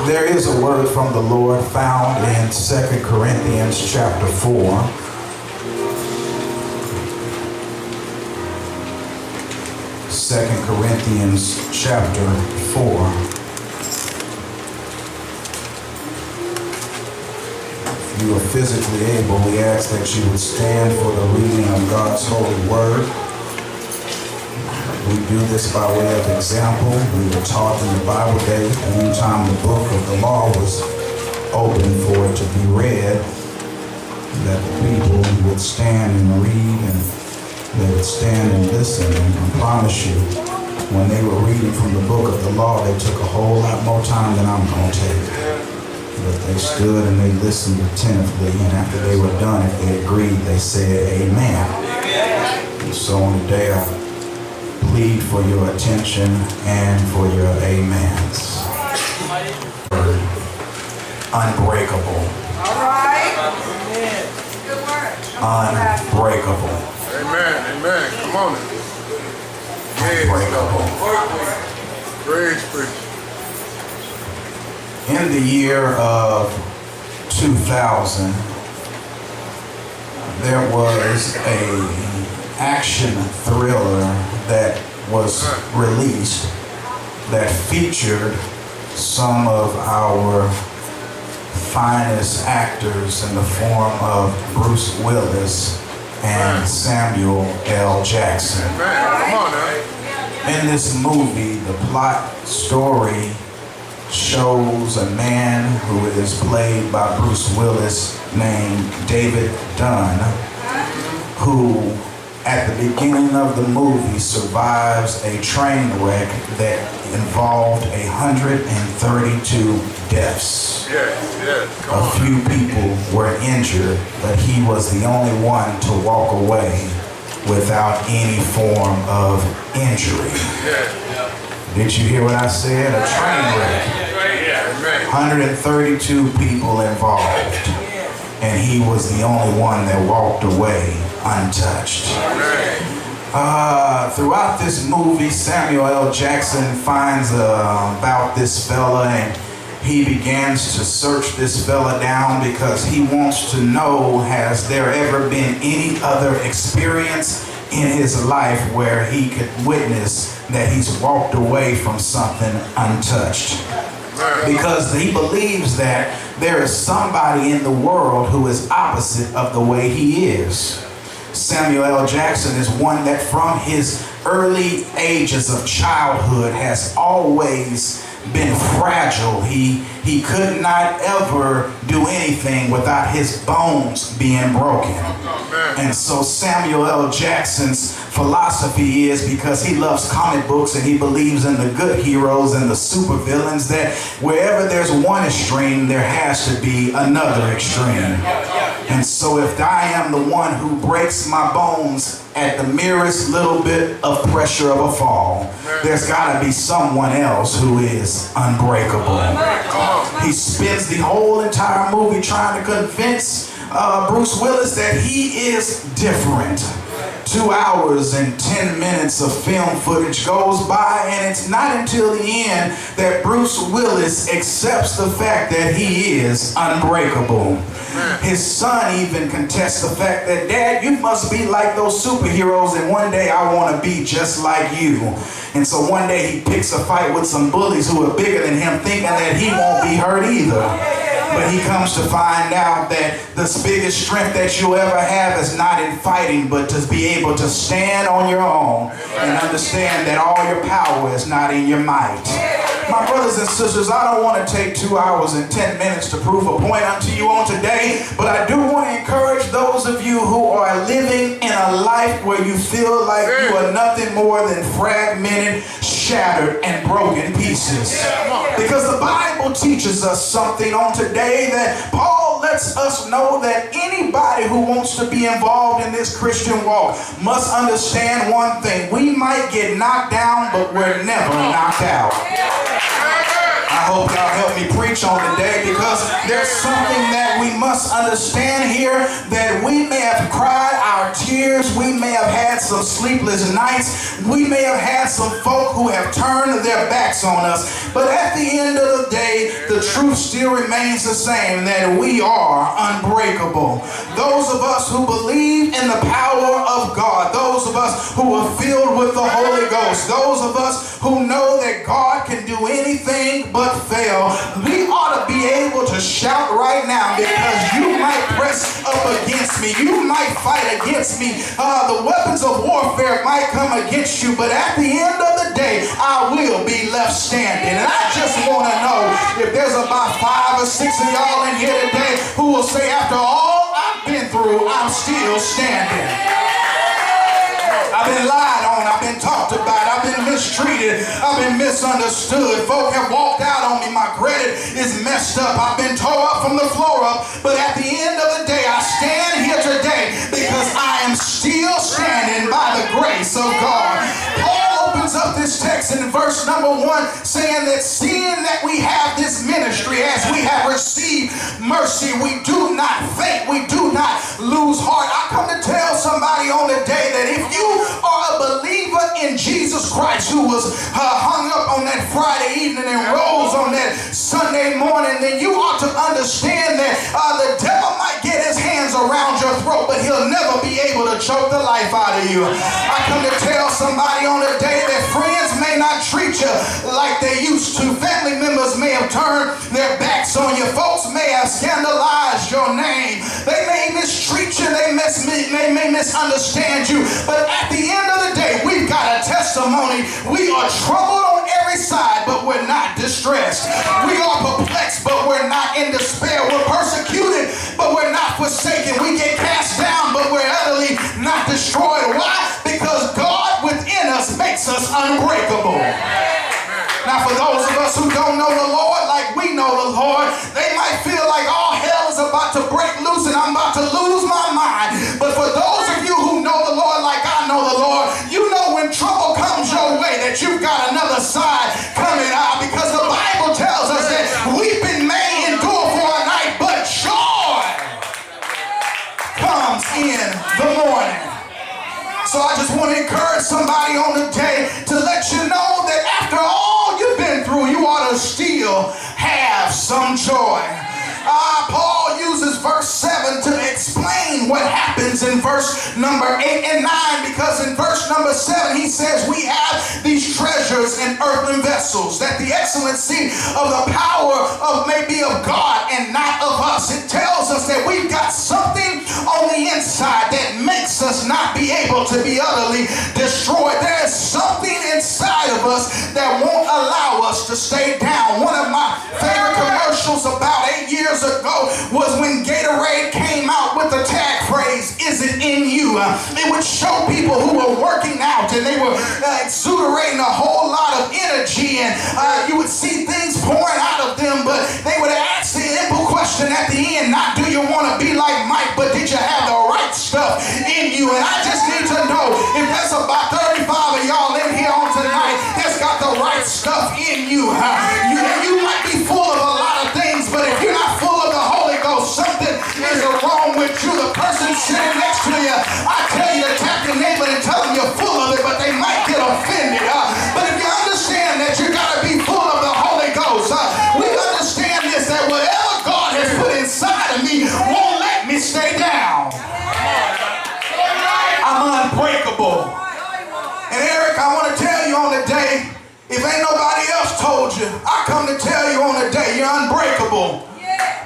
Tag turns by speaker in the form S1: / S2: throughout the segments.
S1: There is a word from the Lord found in 2 Corinthians chapter 4. 2 Corinthians chapter 4. If you are physically able, we ask that you would stand for the reading of God's holy word. We do this by way of example. We were taught in the Bible days, anytime the book of the law was open for it to be read, that the people would stand and read, and they would stand and listen. And I promise you, when they were reading from the book of the law, they took a whole lot more time than I'm going to take. But they stood and they listened attentively, and after they were done, if they agreed, they said amen. And so on the day I plead for your attention and for your amens. Unbreakable.
S2: All right. Good word.
S1: Unbreakable.
S3: Amen. Amen. Come on.
S1: Unbreakable.
S3: Praise, preach.
S1: In the year of 2000, there was a action thriller that was released that featured some of our finest actors in the form of Bruce Willis and Samuel L. Jackson.
S3: Come on now.
S1: In this movie, the plot story shows a man who is played by Bruce Willis named David Dunn, who at the beginning of the movie survives a train wreck that involved 132 deaths.
S3: Yes.
S1: A few people were injured, but he was the only one to walk away without any form of injury. Did you hear what I said? A train wreck. 132 people involved, and he was the only one that walked away untouched. Throughout this movie, Samuel L. Jackson finds about this fella, and he begins to search this fella down because he wants to know, has there ever been any other experience in his life where he could witness that he's walked away from something untouched? Because he believes that there is somebody in the world who is opposite of the way he is. Samuel L. Jackson is one that from his early ages of childhood has always been fragile. He could not ever do anything without his bones being broken. And so Samuel L. Jackson's philosophy is, because he loves comic books and he believes in the good heroes and the supervillains, that wherever there's one extreme, there has to be another extreme. And so if I am the one who breaks my bones at the merest little bit of pressure of a fall, there's got to be someone else who is unbreakable. He spends the whole entire movie trying to convince Bruce Willis that he is different. 2 hours and 10 minutes of film footage goes by, and it's not until the end that Bruce Willis accepts the fact that he is unbreakable. His son even contests the fact that, Dad, you must be like those superheroes, and one day I want to be just like you. And so one day he picks a fight with some bullies who are bigger than him, thinking that he won't be hurt either. But he comes to find out that the biggest strength that you'll ever have is not in fighting, but to be able to stand on your own and understand that all your power is not in your might. My brothers and sisters, I don't want to take 2 hours and 10 minutes to prove a point unto you on today, but I do want to encourage those of you who are living in a life where you feel like you are nothing more than fragmented, shattered, and broken pieces. Because the Bible teaches us something on today, that Paul lets us know that anybody who wants to be involved in this Christian walk must understand one thing: we might get knocked down, but we're never knocked out. I hope y'all help me preach on today, because there's something that we must understand here, that we may have cried our tears, we may have had some sleepless nights, we may have had some folk who have turned their backs on us, but at the end of the day, day, the truth still remains the same, that we are unbreakable. Those of us who believe in the power of God, those of us who are filled with the Holy Ghost, those of us who know that God can do anything but fail, we ought to be able to shout right now, because you might press up against me, you might fight against me, the weapons of warfare might come against you, but at the end of the day, I will be left standing. And I just want to know if there's about 5 or 6 of y'all in here today who will say, after all I've been through, I'm still standing. I've been lied on, I've been talked about, I've been mistreated, I've been misunderstood. Folk have walked out on me, my credit is messed up, I've been tore up from the floor up, but at the end of the day, I stand here today because I am still standing by the grace of God. Paul opens up this text in verse number 1 saying that seeing that we have this ministry, as we have received mercy, we do not faint, we do not lose heart. I come to tell somebody on the day that if you are a believer in Jesus Christ, who was hung up on that Friday evening and rose on that Sunday morning, then you ought to understand that the devil might get his hands around your throat, but he'll never be able to choke the life out of you. I come to tell somebody on the day that friends may not treat you like they used to. Family members may have turned their backs on you. Folks may have scandalized your name. They may mistreat you. They may misunderstand you. But at the end of the day, we've got a testimony. We are troubled on every side, but we're not distressed. We are perplexed, but we're not in despair. We're persecuted, but we're not forsaken. We get cast down, but we're utterly not destroyed. Why? Because God within us makes us unbreakable. Now, for those of us who don't know the Lord like we know the Lord, they might feel like all hell is about to break loose and I'm about to lose my mind. But for those of you who know the Lord like I know the Lord, you know when trouble comes your way that you've got another side coming out, because the Bible tells us that weeping may endure for a night, but joy comes in the morning. So I just want to encourage somebody on the day to let you know that after all you've been through, you ought to still have some joy. Paul uses verse 7 to explain what happens in verse number 8 and 9, because in verse number 7 he says we have these treasures in earthen vessels, that the excellency of the power may be of God and not of us. It tells us that we've got something on the inside that makes us not be able to be utterly destroyed. There is something inside of us that won't allow us to stay down. One of my favorite commercials about 8 years ago was when Gatorade came out with the tag phrase, "Is it in you?" It would show people who were working out and they were exuderating a whole lot of energy, and you would see things pouring out of them, but they would ask the simple question at the end, not do you want to be like Mike, but did you have the right stuff in you? And I just need to know if there's about 35 of y'all in here on tonight that's got the right stuff in you. You might be full of a lot of things, but if you're not full of the Holy Ghost, something is wrong with you. The person sitting next to you, I tell you to tap your neighbor and tell them you're full of it, but they might get offended. But if you understand that you got to be full of the Holy Ghost, we understand this, that whatever God has put inside of me won't let me stay down. I'm unbreakable. And Eric, I want to tell you on the day, if ain't nobody else told you, I come to tell you on the day, you're unbreakable.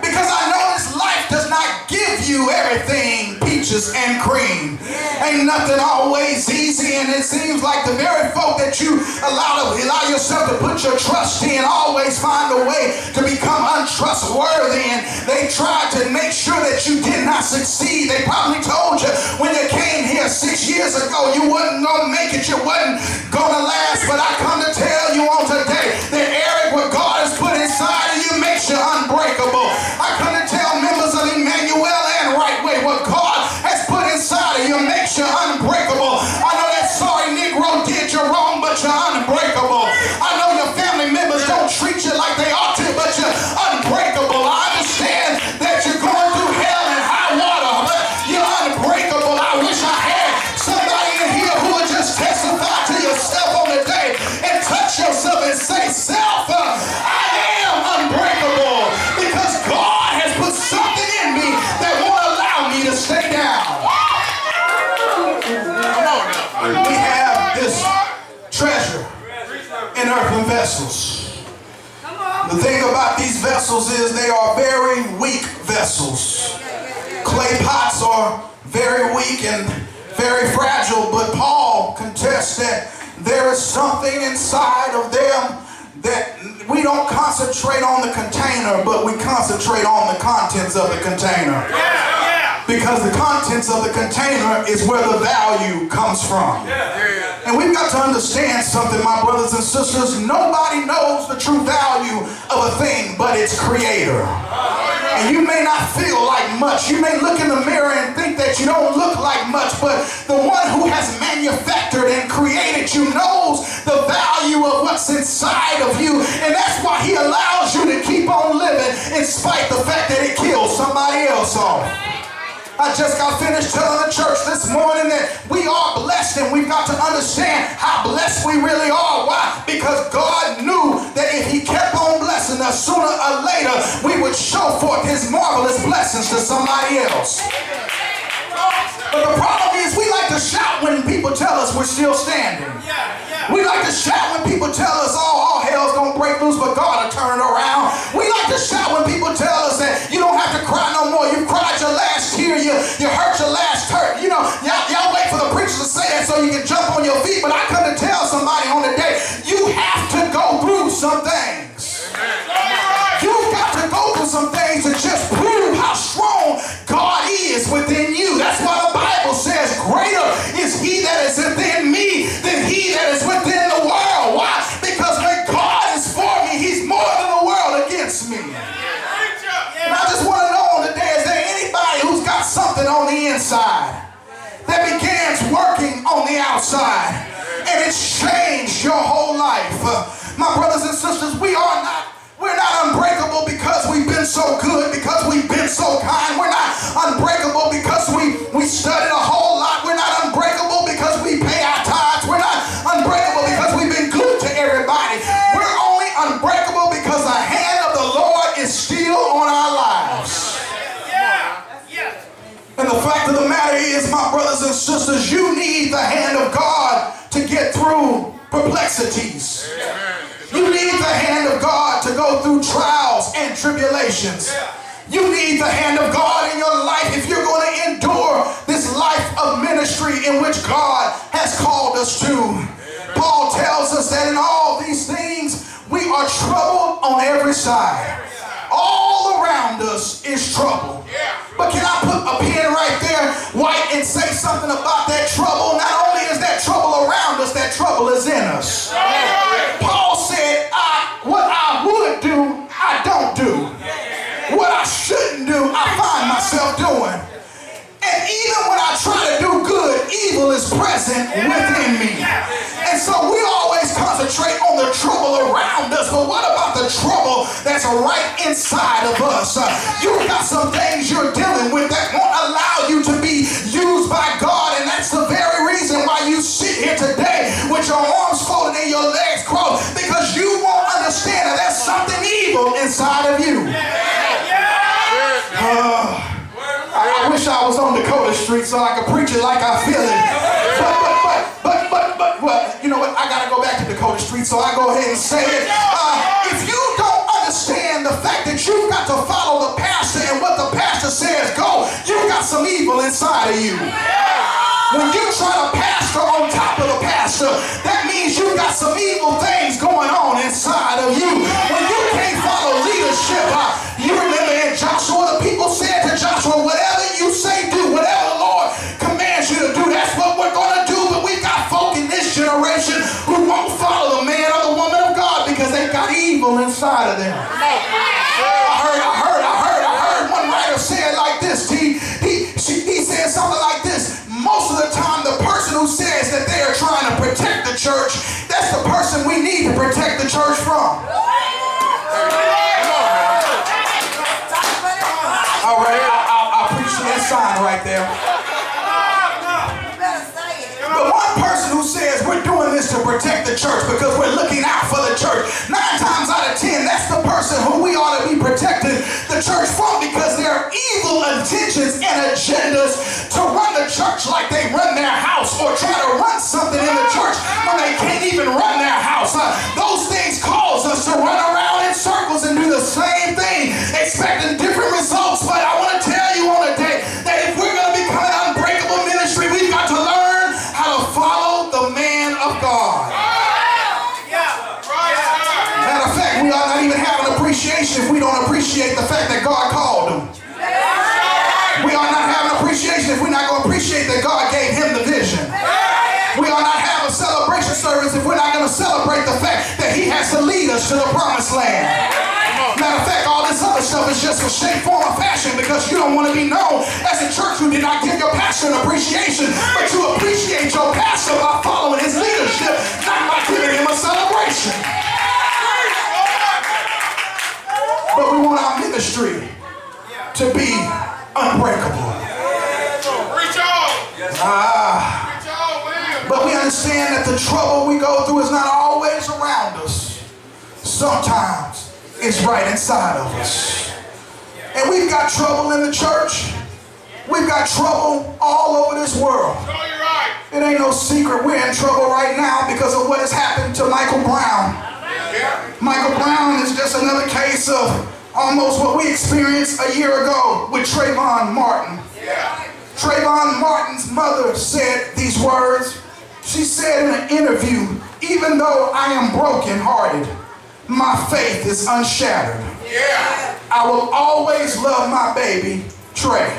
S1: Because I know this life does not give you everything peaches and cream. Ain't nothing always easy, and it seems like the very folk that you allow yourself to put your trust in always find a way to become untrustworthy, and they tried to make sure that you did not succeed. They probably told you when you came here 6 years ago you wasn't going to make it, you wasn't going to last, but I come to tell you on today that Eric, what God has put inside of you makes you unbreakable. I come to tell members of Emmanuel and Right Way, what God has put inside of you makes you unbreakable. I know that sorry Negro did you wrong, but you're unbreakable. I know your family members don't treat you like they ought to, but you're unbreakable. I understand that you're going through hell and high water, but you're unbreakable. I wish I had somebody in here who would just testify to yourself on the day and touch yourself and say, self, vessels. The thing about these vessels is they are very weak vessels. Clay pots are very weak and very fragile, but Paul contests that there is something inside of them that we don't concentrate on the container, but we concentrate on the contents of the container. Because the contents of the container is where the value comes from. And we've got to understand something, my brothers and sisters. Nobody knows the true value of a thing but its creator. And you may not feel like much. You may look in the mirror and think that you don't look like much, but the one who has manufactured and created you knows the value of what's inside of you. And that's why he allows you to keep on living in spite of the fact that it kills somebody else off. I just got finished telling the church this morning that we are blessed, and we've got to understand how blessed we really are. Why? Because God knew that if he kept on blessing us, sooner or later we would show forth his marvelous blessings to somebody else. But the problem is we like to shout when people tell us we're still standing. We like to shout when people tell us, oh, all hell's gonna break loose, but God will turn it around. We like to shout when people tell us that you don't have to cry no more. You cried your last tear, you hurt your last hurt. You know, y'all wait for the preacher to say that so you can jump on your feet, but I come to tell somebody on the day, you have to go through some things. You've got to go through some things to just prove how strong God is within you. That's why the Bible says, greater is he that is within me than he that is within the world. Why? Because when God is for me, he's more than the world against me. And I just want to know on the day, is there anybody who's got something on the inside that begins working on the outside and it's changed your whole life? My brothers and sisters, we're not unbreakable because we've been so good, because we've been so kind. We're not unbreakable because we studied a whole lot. We're not unbreakable because we pay our tithes. We're not unbreakable because we've been good to everybody. We're only unbreakable because the hand of the Lord is still on our lives. And the fact of the matter is, my brothers and sisters, you need the hand of God to get through perplexities. You need the hand of God to go through trials and tribulations. You need the hand of God in your life if you're going to endure this life of ministry in which God has called us to. Paul tells us that in all these things we are troubled on every side. All around us is trouble. But can I put a pen right there, white, and say something about that trouble? Not only is that trouble around us, that trouble is in us. Paul said, what I would do, I don't do. What I shouldn't do, I find myself doing. And even when I try to do good, evil is present within me. And so we always concentrate on the trouble around us, but what about the trouble that's right inside of us? You've got some things you're dealing with that won't allow you to be used by God, and that's the very reason why you sit here today with your arms folded and your legs crossed, because you won't understand that there's something evil inside of you. I wish I was on Dakota Street so I could preach it like I feel it. But well, you know what? I gotta go back to Dakota Street, so I go ahead and say it. If you don't understand the fact that you've got to follow the pastor and what the pastor says go, you've got some evil inside of you. When you try to pastor on top of the pastor, that means you've got some evil things going on inside of you. When you can't follow leadership, you remember in Joshua, the people said to Joshua, whatever you say, do. Whatever the Lord commands you to do, that's what we're going to do. But we've got folk in this generation who won't follow the man or the woman of God because they've got evil inside of them. I heard one writer say it like this. He said something like this. Most of the time, the person who says that they are trying to protect the church, that's the person we need to protect the church from. All right, I'll preach to that sign right there. The one person who says we're doing this to protect the church because we're looking out for the church, 9 times out of 10, that's the person who we ought to be protecting the church from, because there are evil intentions and agendas to run the church like they run their house, or try to run something in the church when they can't even run their house. Those things cause us to run around in circles and do the same thing, expecting different results. But I want to tell you on a day that if we're going to become an unbreakable ministry, we've got to learn how to follow the man of God. Matter of fact, we ought not even have an appreciation if we don't appreciate the fact that God called him. We ought not have an appreciation if we're not going to appreciate that God gave him the vision. We ought not have a celebration service if we're not going to celebrate the fact that he has to lead us to the promised land. Matter of fact, all this other stuff is just a shape, form, or fashion because you don't want to be known as a church who did not give your pastor an appreciation, but you appreciate your pastor by following his leadership, not by giving him a celebration. But we want our ministry to be unbreakable. But we understand that the trouble we go through is not always around us. Sometimes it's right inside of us. And we've got trouble in the church. We've got trouble all over this world. It ain't no secret we're in trouble right now because of what has happened to Michael Brown. Michael Brown is just another case of almost what we experienced a year ago with Trayvon Martin. Trayvon Martin's mother said these words. She said in an interview, "Even though I am brokenhearted, my faith is unshattered. I will always love my baby, Trey."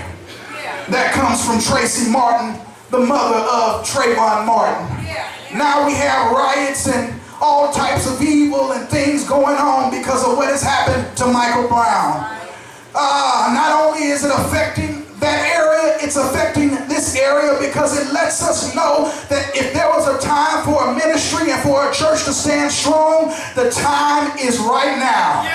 S1: That comes from Tracy Martin, the mother of Trayvon Martin. Now we have riots and all types of evil and things going on because of what has happened to Michael Brown. Not only is it affecting that area, it's affecting this area because it lets us know that if there was a time for a ministry and for a church to stand strong, the time is right now.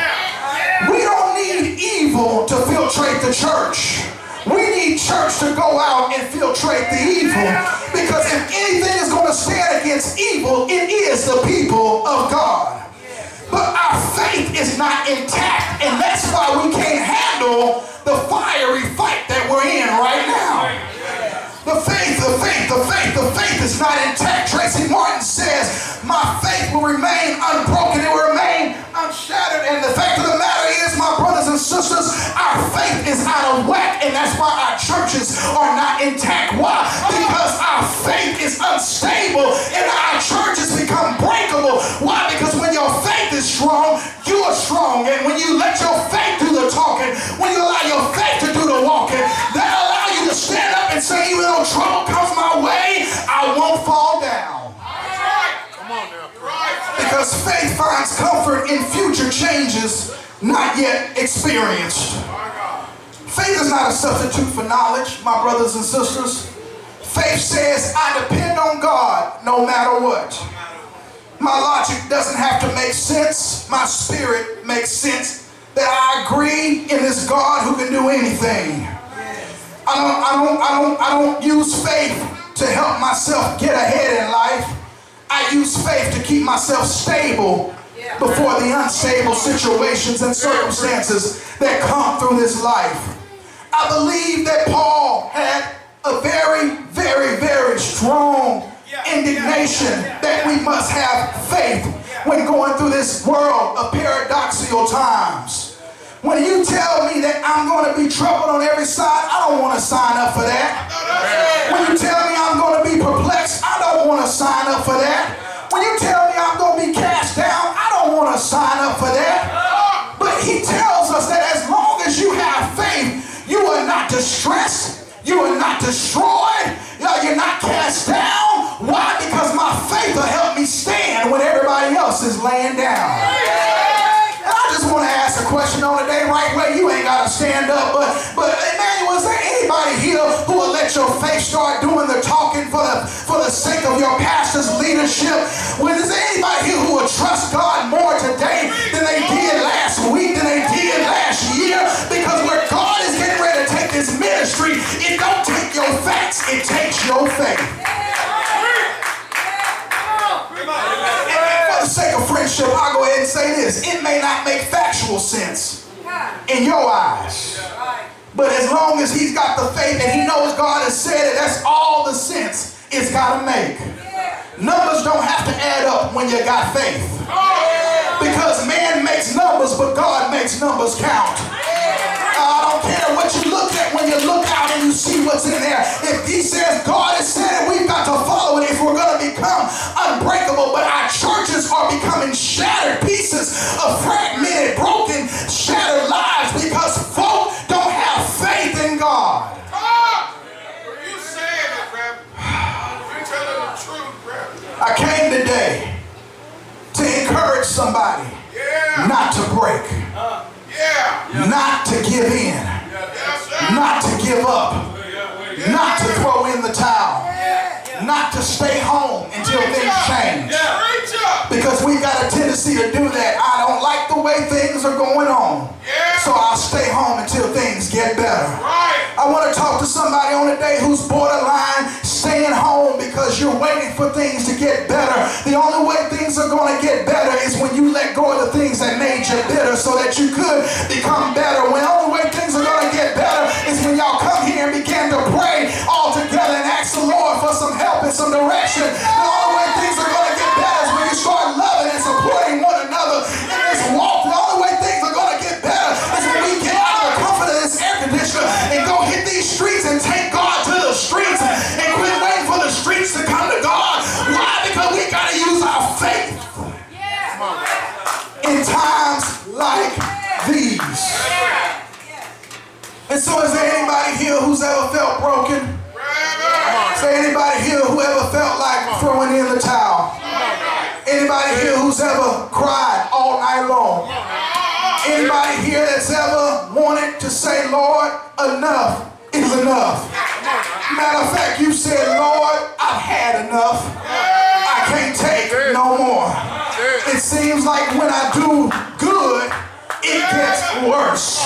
S1: We don't need evil to filtrate the church. We need church to go out and filtrate the evil. Because if anything is going to stand against evil, it is the people of God. But our faith is not intact, and that's why we can't handle the fiery fight that we're in right now. The faith is not intact. Tracy Martin says, "My faith will remain unbroken. It will remain unshattered." And the fact of the matter is, my brothers and sisters, our faith is out of whack, and that's why our churches are not intact. Why? Because our faith is unstable, and our churches become breakable. Why? Because when your faith is strong, you are strong. And when you let your faith do the talking, when you allow your faith to do the walking, that allow you to stand up and say, even though trouble comes my way, I won't fall down.
S3: Come on now.
S1: Because faith finds comfort in future changes not yet experienced. Faith is not a substitute for knowledge, my brothers and sisters. Faith says, I depend on God no matter what. My logic doesn't have to make sense. My spirit makes sense that I agree in this God who can do anything. I don't use faith to help myself get ahead in life. I use faith to keep myself stable before the unstable situations and circumstances that come through this life. I believe that Paul had a very, very, very strong indignation that we must have faith when going through this world of paradoxical times. When you tell me that I'm going to be troubled on every side, I don't want to sign up for that. When you tell me I'm going to be perplexed, I don't want to sign up for that. When you tell me I'm going to be cast down, I don't want to sign up for that. But he tells us that as long as you have faith, you are not distressed, you are not destroyed, you're not cast down. Why? Because my faith will help me stand when everybody else is laying down. And I just want to ask a question on the day right where you ain't got to stand up, but Emmanuel, is there anybody here who will let your faith start doing the talking for the sake of your pastor's leadership? Is there anybody here who will trust God more today than they did last week, than they did last year? Because where God is getting ready to take this ministry, it don't take your facts, it takes your faith. For the sake of friendship, I'll go ahead and say this. It may not make factual sense in your eyes. But as long as he's got the faith and he knows God has said it, that's all the sense it's got to make. Numbers don't have to add up when you got faith. Because man makes numbers, but God makes numbers count. I don't care what you look at when you look out and you see what's in there. If he says God has said it, we've got to follow it if we're going to become unbreakable. But our churches are becoming shattered pieces of fragmented, broken, shattered lives because folk don't have faith in God.
S3: You saying it, Rev. You're telling the truth, Rev.
S1: I came today to encourage somebody not to break, not to give in, not to give up, not to throw in the towel, not to stay home until things change. Because we've got a tendency to do that. I don't like the way things are going on, so I'll stay home until things get better. I want to talk to somebody on the day who's borderline staying home because you're waiting for things to get better. The only way things are going to get better is when you let go of the things that made you bitter so that you could become better. When the only way things are going to get better is when y'all come here and begin to pray all together and ask the Lord for some help and some direction. The only way things are going to get better is when you start loving and supporting one another in this walk. The only way things are going to get better is when we get out of the comfort of this air conditioner and go hit these streets and take God to the streets and quit waiting for the streets to come to God. Why? Because we got to use our faith in times like these. And so is there anybody here who's ever felt broken? Is there anybody here who ever felt like throwing in the towel? Anybody here who's ever cried all night long? Anybody here that's ever wanted to say, Lord, enough is enough? Matter of fact, you said, Lord, I've had enough. I can't take no more. It seems like when I do good, it gets worse.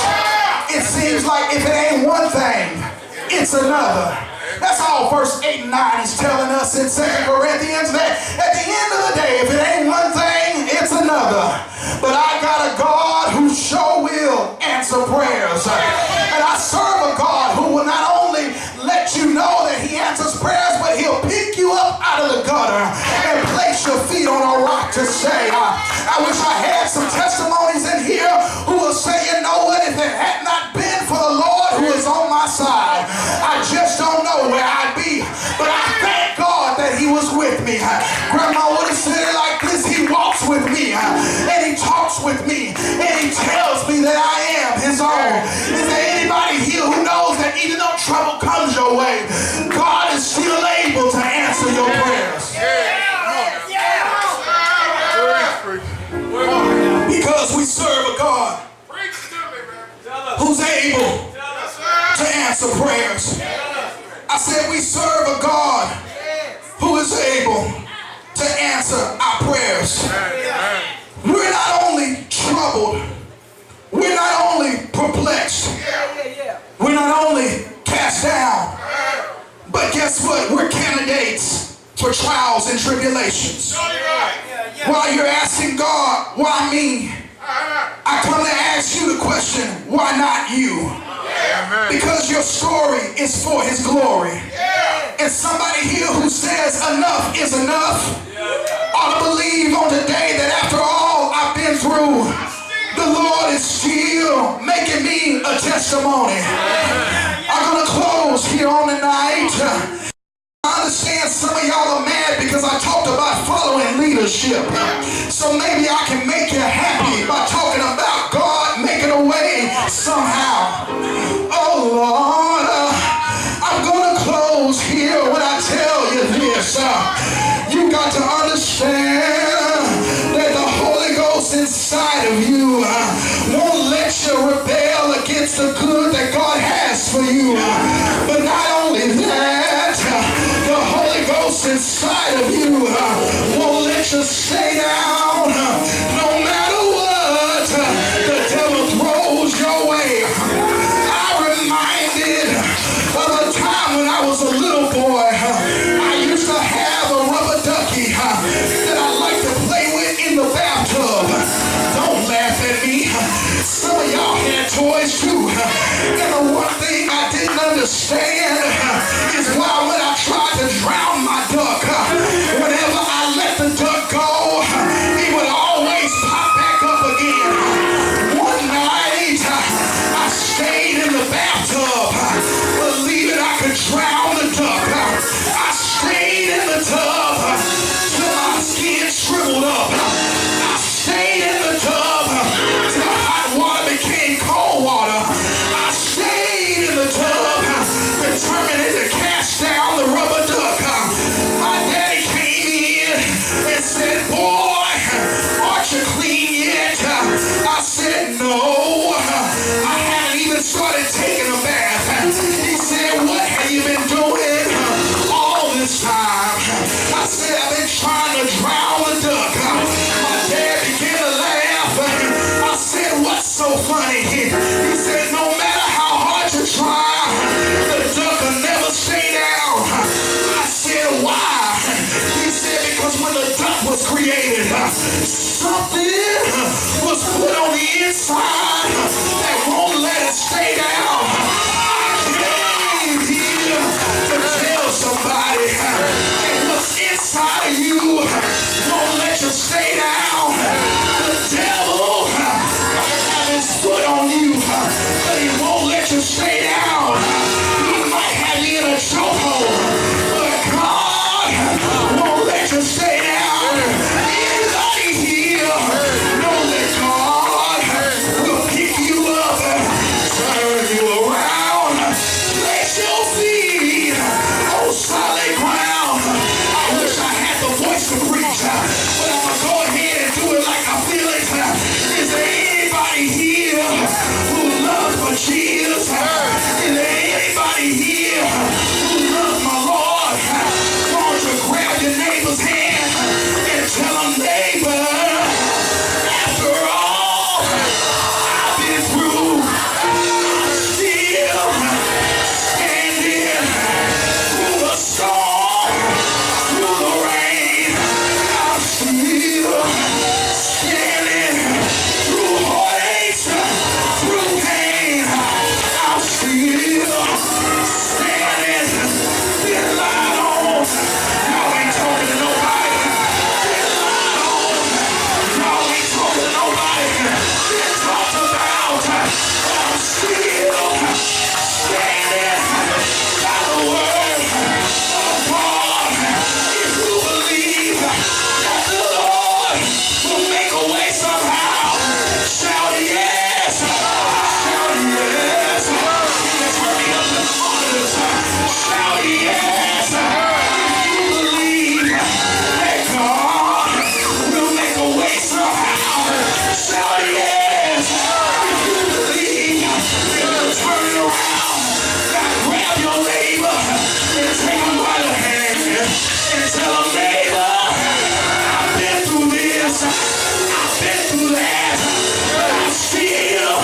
S1: It seems like if it ain't one thing, it's another. That's all verse 8 and 9 is telling us in 2 Corinthians, that at the end of the day, if it ain't one thing, it's another. But I got a God who sure will answer prayers. And I serve a God who will not only let you know that he answers prayers, but he'll pick you up out of the gutter and place your feet on a rock to say, I wish I had some testimonies in here who will say, you know what, if it had not been for the Lord who is on my side, I just don't know where I'd be. But I thank God that he was with me. Grandma would have said it like this: he walks with me and he talks with me and he tells me that I am his own. Is there anybody here who knows that even though trouble comes your way, God is still able to answer your prayers? Because we serve a God who's able to answer prayers. I said we serve a God who is able to answer our prayers. We're not only troubled, we're not only perplexed, we're not only cast down, but guess what? We're candidates for trials and tribulations. While you're asking God, why me? I come to ask you the question, why not you? Because your story is for his glory. And somebody here who says enough is enough ought to believe on today that after all I've been through, the Lord is still making me a testimony. I'm going to close here on the night. I understand some of y'all are mad because I talked about following leadership. So maybe I can make you happy by talking about God making a way somehow. Oh Lord, I'm going to close here when I tell you this. You got to understand that the Holy Ghost inside of you won't let you rebel against the good that God has for you. But not only that, the Holy Ghost inside of you won't let you stay down no matter what the devil throws your way. I'm reminded of a time when I was a little boy. I used to have a rubber ducky that I liked to play with in the bathtub. Don't laugh at me. Some of y'all had toys too. no, I haven't even started taking a bath. He said, what have you been doing all this time? I said, I've been trying to drown a duck. My dad began to laugh. I said, what's so funny? He said, no matter how hard you try, the duck will never stay down. I said, why? He said, because when the duck was created, something was put on the inside that won't let it stay down. I came here to tell somebody that what's inside of you won't let you stay down. The devil have his foot on you, but he won't let you stay down. He might have you in a chokehold, but God won't let you stay down. Anybody here know that God will pick you up, turn you around, place your feet on solid ground? I wish I had the voice to preach, but I'm gonna go ahead and do it like I feel it. Is there anybody here who loves for Jesus? Is there anybody here who loves my Lord? Why don't you grab your neighbor's hand and tell him, neighbor, after all I've been through, I'm still standing through the storm, through the rain. I'm still standing through heartaches, through pain. I'm still standing, been lied on. Y'all ain't talking to nobody. Been lied on. Y'all ain't talking to nobody. Been talked about. But I'm still standing by the word of God. If you believe that the Lord will make a way somehow, shout yes. Shout yes. Turn me up to the honors. Shout yes. If you believe that God will make a way somehow, shout yes. If you believe he'll turn it around, now grab your neighbor and take him by the hand and tell him, neighbor, I've been through this, I've been through that, but I'm still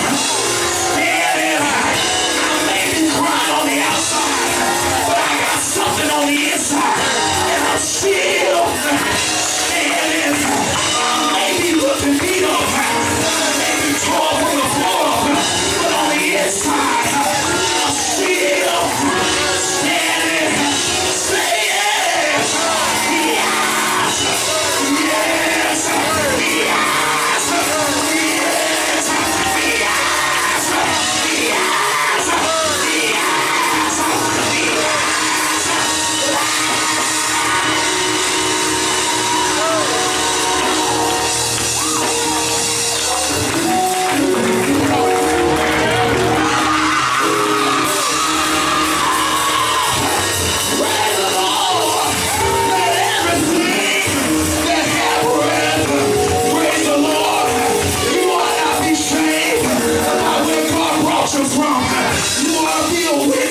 S1: standing. I may be crying on the outside, but I got something on the inside, and I'm still standing. I may be looking beat up, I may be torn from the floor up, but on the inside, I'm still standing. Say yes, yes, yes, yes, yes, from. You want to be a witness.